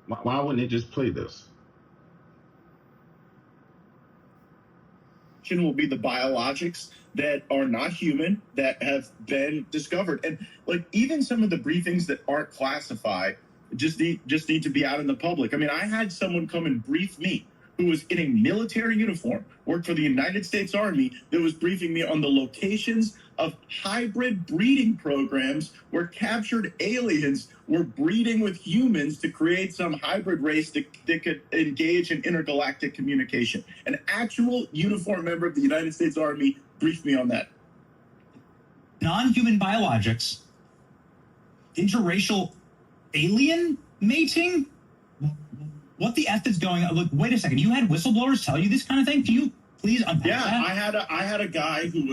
Why wouldn't they just play this? Will be the biologics that are not human that have been discovered, and like even some of the briefings that aren't classified just need to be out in the public. I mean, I had someone come and brief me who was in a military uniform, worked for the United States Army, that was briefing me on the locations of hybrid breeding programs where captured aliens were breeding with humans to create some hybrid race that could engage in intergalactic communication. An actual uniformed member of the United States Army briefed me on that. Non-human biologics, interracial alien mating? What the F is going on? Look, wait a second. You had whistleblowers tell you this kind of thing? Can you please unpack that? I had a guy who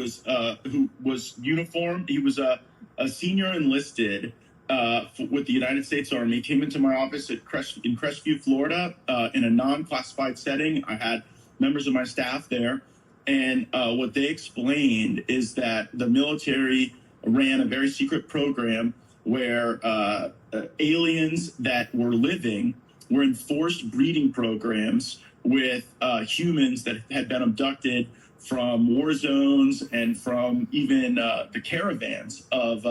was uniformed. He was a senior enlisted with the United States Army. Came into my office in Crestview, Florida, in a non-classified setting. I had members of my staff there, and what they explained is that the military ran a very secret program where aliens that were living were in forced breeding programs with humans that had been abducted from war zones and from even the caravans of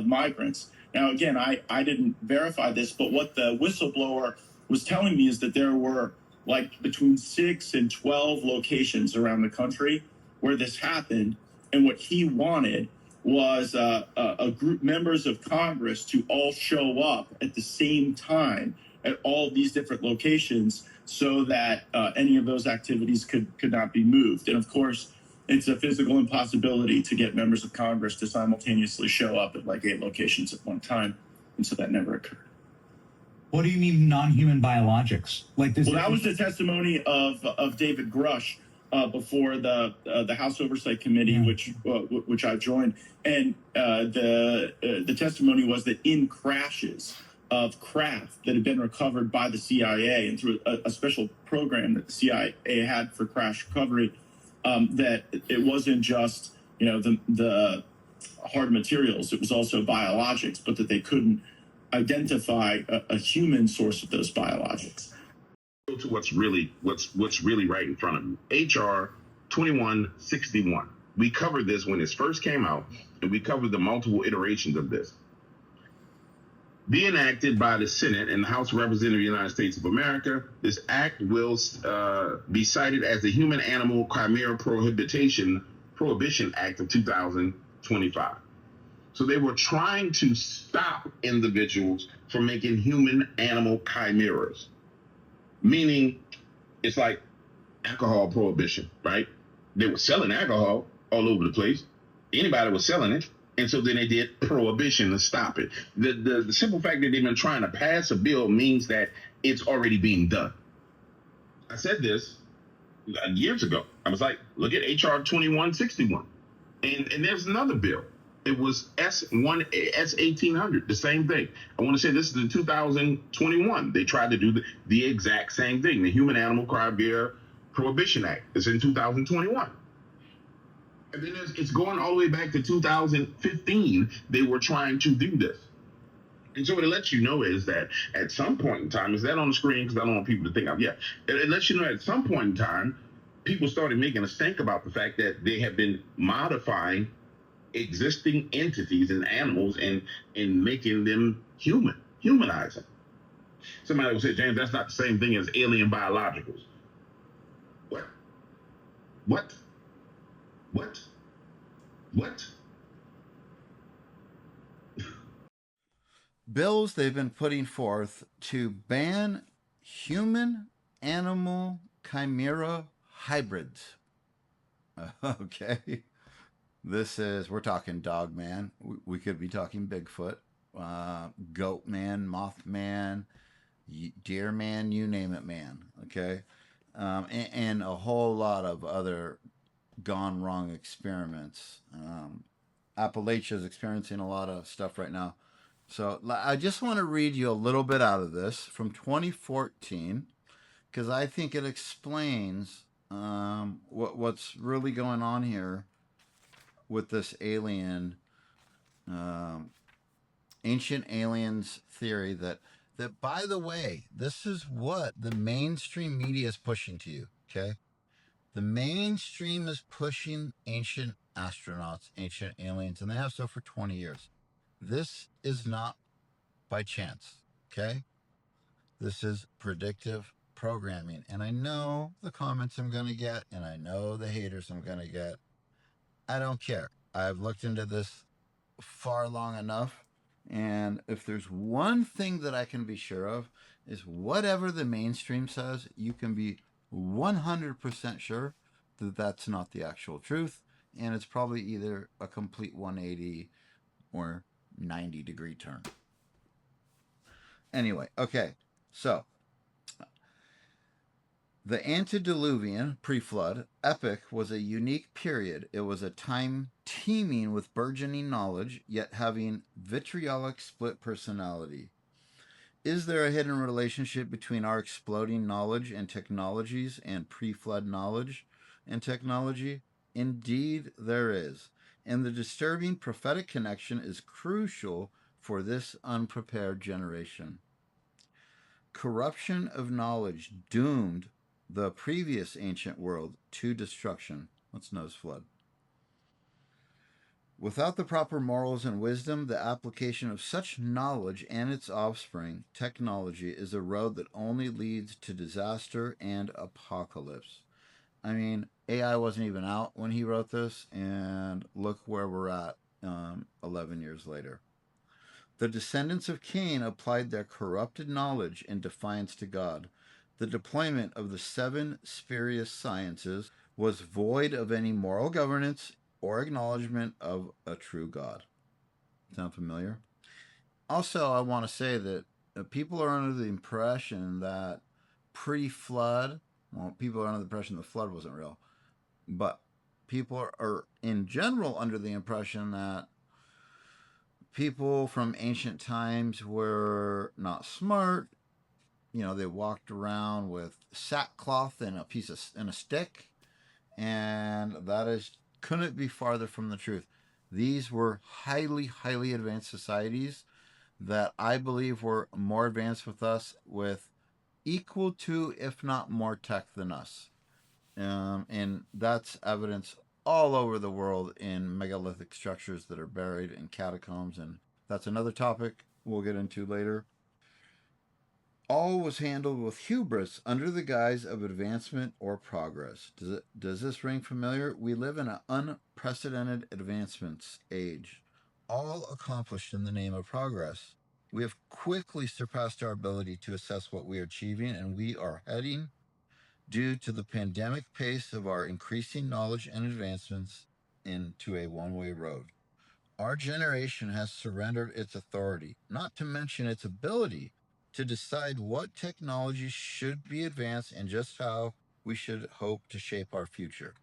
migrants. Now, again, I didn't verify this, but what the whistleblower was telling me is that there were like between 6 and 12 locations around the country where this happened. And what he wanted was a group members of Congress to all show up at the same time at all these different locations so that any of those activities could not be moved. And of course, it's a physical impossibility to get members of Congress to simultaneously show up at like 8 locations at one time. And so that never occurred. What do you mean non-human biologics? Like this? Well, that was the testimony of David Grush before the House Oversight Committee, which I joined. And the testimony was that in crashes of craft that had been recovered by the CIA and through a special program that the CIA had for crash recovery, that it wasn't just the hard materials, it was also biologics, but that they couldn't identify a human source of those biologics. To what's really right in front of you. HR 2161. We covered this when it first came out, and we covered the multiple iterations of this. Be enacted by the Senate and the House of Representatives of the United States of America. This act will be cited as the Human Animal Chimera Prohibition Act of 2025. So they were trying to stop individuals from making human animal chimeras, meaning it's like alcohol prohibition, right? They were selling alcohol all over the place. Anybody was selling it. And so then they did prohibition to stop it. The simple fact that they've been trying to pass a bill means that it's already being done. I said this years ago. I was like, look at HR 2161. And there's another bill. It was S1800, the same thing. I want to say this is in 2021. They tried to do the exact same thing. The Human Animal Chimera Prohibition Act is in 2021. And then it's going all the way back to 2015. They were trying to do this. And so what it lets you know is that at some point in time, is that on the screen? Because I don't want people to think it lets you know at some point in time, people started making a stink about the fact that they have been modifying existing entities and animals and making them humanizing. Somebody will say, James, that's not the same thing as alien biologicals. What? Bills they've been putting forth to ban human animal chimera hybrids. Okay. We're talking dog man. We could be talking Bigfoot, goat man, moth man, deer man, you name it, man. Okay. And a whole lot of other gone wrong experiments. Appalachia's experiencing a lot of stuff right now. So I just want to read you a little bit out of this from 2014, because I think it explains what's really going on here with this alien, ancient aliens theory that that, by the way, this is what the mainstream media is pushing to you, okay? The mainstream is pushing ancient astronauts, ancient aliens, and they have so for 20 years. This is not by chance, okay? This is predictive programming. And I know the comments I'm going to get, and I know the haters I'm going to get. I don't care. I've looked into this far long enough. And if there's one thing that I can be sure of, is whatever the mainstream says, you can be 100% sure that that's not the actual truth. And it's probably either a complete 180 or 90-degree turn. Anyway, okay. So, the antediluvian, pre-flood, epoch was a unique period. It was a time teeming with burgeoning knowledge, yet having vitriolic split personality. Is there a hidden relationship between our exploding knowledge and technologies and pre-flood knowledge and technology? Indeed, there is. And the disturbing prophetic connection is crucial for this unprepared generation. Corruption of knowledge doomed the previous ancient world to destruction. Let's nose flood. Without the proper morals and wisdom, the application of such knowledge and its offspring, technology, is a road that only leads to disaster and apocalypse. I mean, AI wasn't even out when he wrote this, and look where we're at 11 years later. The descendants of Cain applied their corrupted knowledge in defiance to God. The deployment of the 7 spurious sciences was void of any moral governance or acknowledgement of a true God. Sound familiar? Also, I want to say that people are under the impression that pre-flood, well, people are under the impression the flood wasn't real, but people are in general under the impression that people from ancient times were not smart. You know, they walked around with sackcloth and a stick, and that is couldn't be farther from the truth. These were highly, highly advanced societies that I believe were more advanced with us, with equal to, if not more, tech than us. And that's evidence all over the world in megalithic structures that are buried in catacombs, and that's another topic we'll get into later. All was handled with hubris under the guise of advancement or progress. Does this ring familiar? We live in an unprecedented advancements age, all accomplished in the name of progress. We have quickly surpassed our ability to assess what we are achieving, and we are heading, due to the pandemic pace of our increasing knowledge and advancements, into a one-way road. Our generation has surrendered its authority, not to mention its ability, to decide what technology should be advanced and just how we should hope to shape our future.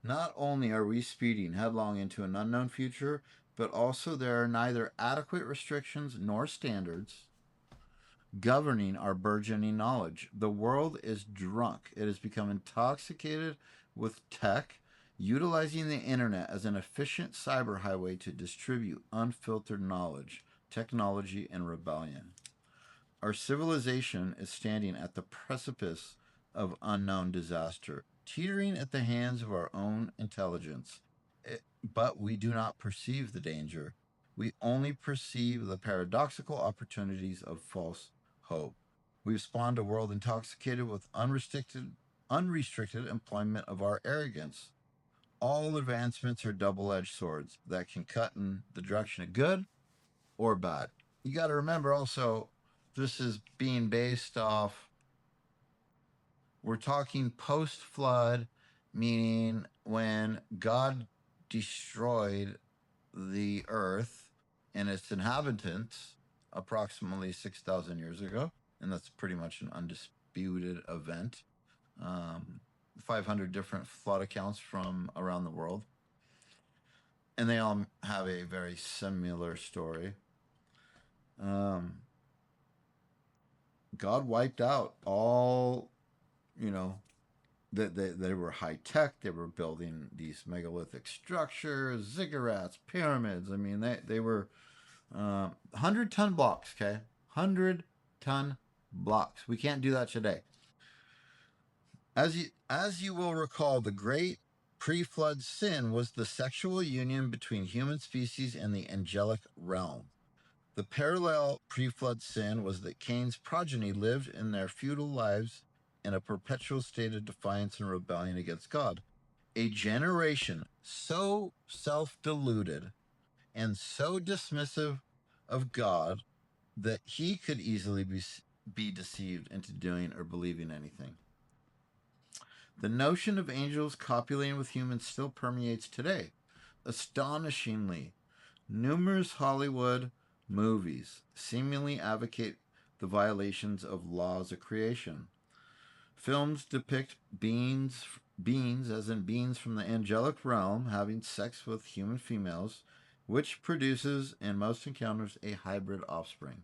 Not only are we speeding headlong into an unknown future, but also there are neither adequate restrictions nor standards governing our burgeoning knowledge. The world is drunk. It has become intoxicated with tech, utilizing the internet as an efficient cyber highway to distribute unfiltered knowledge, technology, and rebellion. Our civilization is standing at the precipice of unknown disaster, teetering at the hands of our own intelligence. But we do not perceive the danger. We only perceive the paradoxical opportunities of false hope. We've spawned a world intoxicated with unrestricted employment of our arrogance. All advancements are double-edged swords that can cut in the direction of good or bad. You got to remember also, this is being based off, we're talking post-flood, meaning when God destroyed the earth and its inhabitants approximately 6,000 years ago, and that's pretty much an undisputed event. 500 different flood accounts from around the world, and they all have a very similar story. God wiped out all, they were high tech. They were building these megalithic structures, ziggurats, pyramids. I mean, they were 100-ton blocks, okay? 100 megaton blocks. We can't do that today. As you will recall, the great pre-flood sin was the sexual union between human species and the angelic realm. The parallel pre-flood sin was that Cain's progeny lived in their feudal lives in a perpetual state of defiance and rebellion against God. A generation so self-deluded and so dismissive of God that he could easily be deceived into doing or believing anything. The notion of angels copulating with humans still permeates today. Astonishingly, numerous Hollywood movies seemingly advocate the violations of laws of creation. Films depict beings as in beings from the angelic realm having sex with human females, which produces, in most encounters, a hybrid offspring.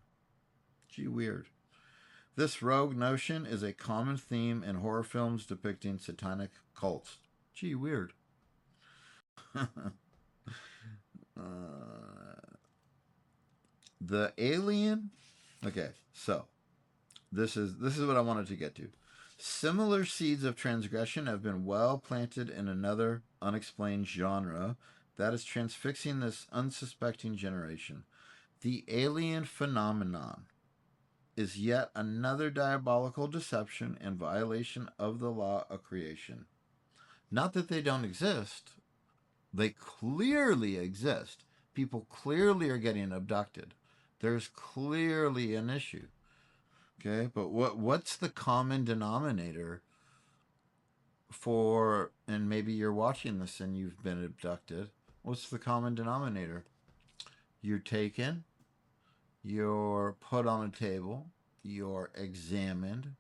Gee, weird. This rogue notion is a common theme in horror films depicting satanic cults. Gee, weird. The alien. Okay, so this is what I wanted to get to. Similar seeds of transgression have been well planted in another unexplained genre that is transfixing this unsuspecting generation. The alien phenomenon is yet another diabolical deception and violation of the law of creation. Not that they don't exist. They clearly exist. People clearly are getting abducted. There's clearly an issue. Okay, but what's the common denominator for, and maybe you're watching this and you've been abducted, what's the common denominator? You're taken, you're put on a table, you're examined,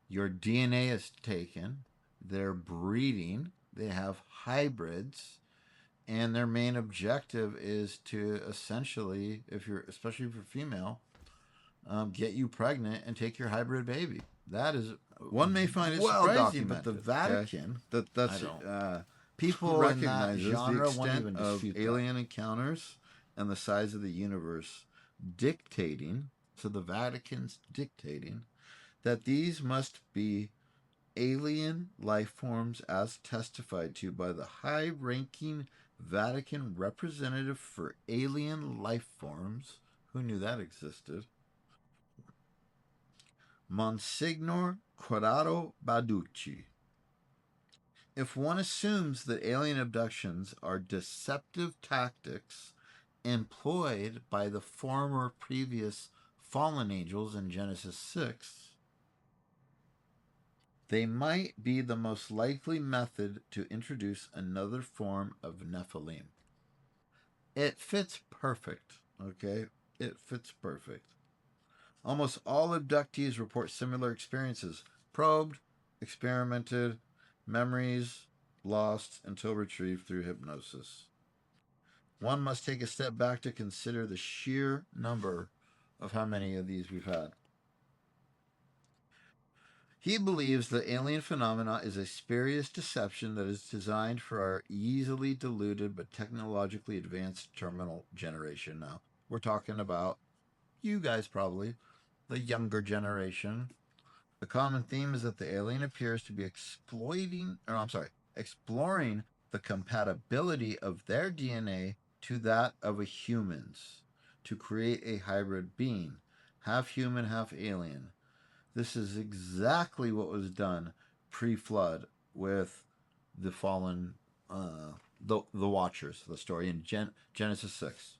your DNA is taken, they're breeding, they have hybrids, and their main objective is to essentially, especially if you're female, get you pregnant and take your hybrid baby. That is, one may find it surprising, but the Vatican, that's people recognize the extent of alien encounters and the size of the universe dictating, so the Vatican's dictating, that these must be alien life forms as testified to by the high-ranking Vatican representative for alien life forms. Who knew that existed? Monsignor Corrado Balducci. If one assumes that alien abductions are deceptive tactics employed by the former previous fallen angels in Genesis 6, they might be the most likely method to introduce another form of Nephilim. It fits perfect, okay? It fits perfect. Almost all abductees report similar experiences: probed, experimented, memories lost until retrieved through hypnosis. One must take a step back to consider the sheer number of how many of these we've had. He believes the alien phenomena is a spurious deception that is designed for our easily deluded but technologically advanced terminal generation. Now, we're talking about you guys probably, the younger generation. The common theme is that the alien appears to be exploring the compatibility of their DNA to that of a human's to create a hybrid being, half human, half alien. This is exactly what was done pre-flood with the fallen, the Watchers, the story in Genesis 6.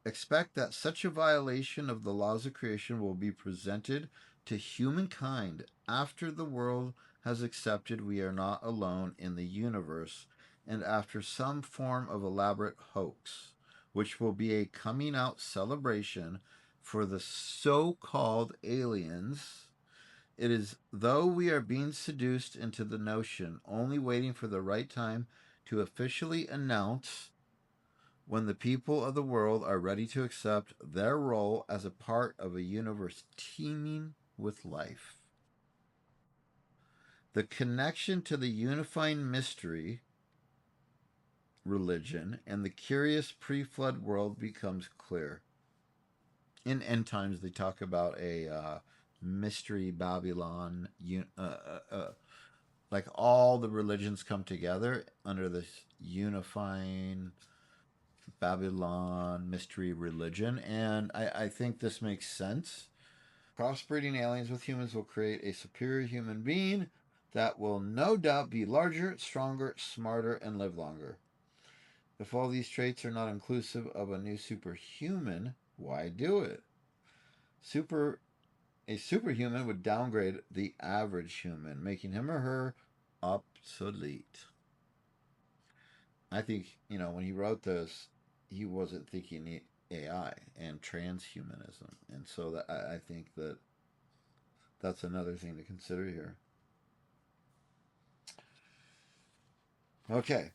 Expect that such a violation of the laws of creation will be presented to humankind after the world has accepted we are not alone in the universe, and after some form of elaborate hoax, which will be a coming out celebration for the so-called aliens. It is though we are being seduced into the notion, only waiting for the right time to officially announce when the people of the world are ready to accept their role as a part of a universe teeming with life. The connection to the unifying mystery religion and the curious pre-flood world becomes clear. in end times they talk about a mystery Babylon, like all the religions come together under this unifying Babylon mystery religion, and I think this makes sense. Crossbreeding aliens with humans will create a superior human being that will no doubt be larger, stronger, smarter, and live longer. If all these traits are not inclusive of a new superhuman, why do it? A superhuman would downgrade the average human, making him or her obsolete. I think, when he wrote this, he wasn't thinking AI and transhumanism. And so I think that's another thing to consider here. Okay.